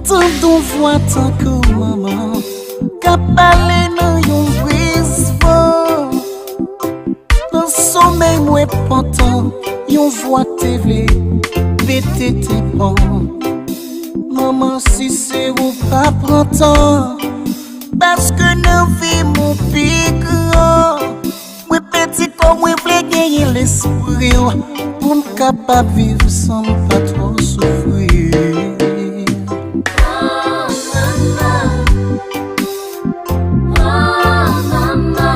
Tant d'on voit tant que maman qu'a parlé dans yon brise vent. Dans sommeil moi pantant yon voix TV pété tes bon. Maman si c'est ou pas printemps parce que nous vivons mon pic. Moi petit comme moi vle gagner l'esprit pour me capable vivre sans pas trop souffrir.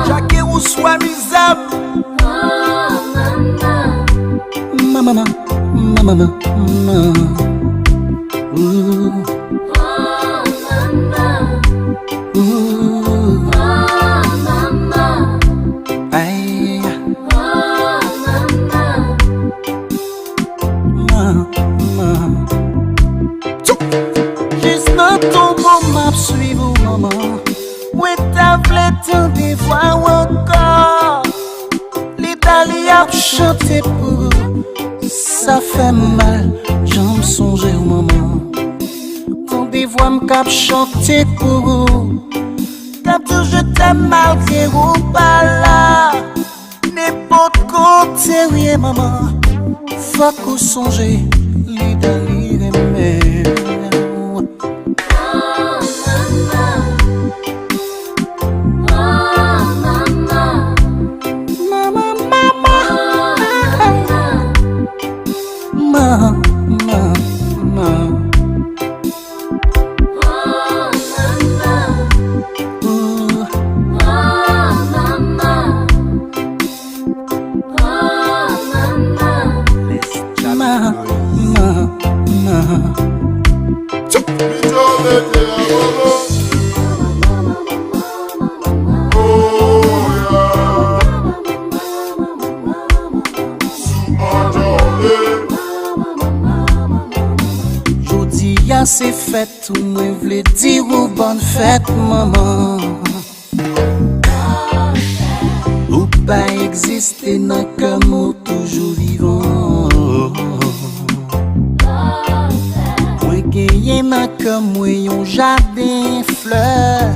Jacques ou soit misable. Maman, maman, maman. Juste dans ton beau map suivre maman. Où t'as voulu t'en voir encore. L'Italie a chanté pour ça fait mal, j'en songe au maman. Ton des voix m'cap chanter pour cap je t'aime malgré ou pas là. N'importe côté oui maman. Faut qu'on songe l'Italie aimer. C'est fête, tout moi v'le dire ou bonne fête maman. Ou pas exister dans comme ou toujours vivant. Moi gagné dans comme moi un jardin fleurs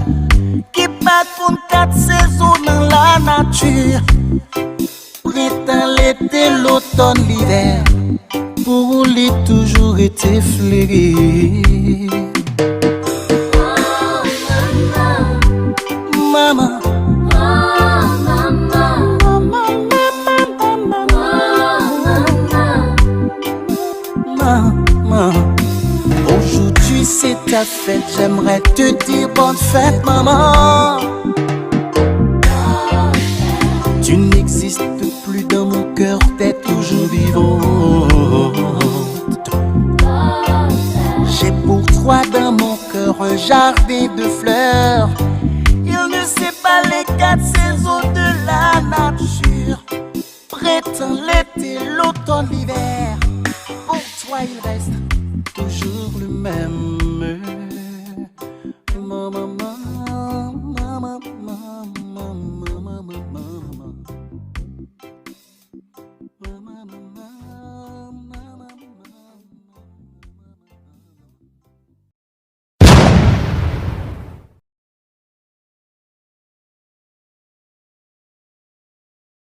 qui pas contre 4 saisons dans la nature. Printemps, l'été, l'automne, l'hiver. Pour lui toujours été flairé. Maman, maman, aujourd'hui c'est ta fête, j'aimerais te dire bonne fête maman. Tu n'existes plus dans mon cœur, t'es toujours vivante. J'ai pour toi dans mon cœur un jardin de fleurs. Il ne sait pas les 4 saisons de la nature. Printemps, l'été, l'automne, l'hiver. Pour toi il reste toujours le même.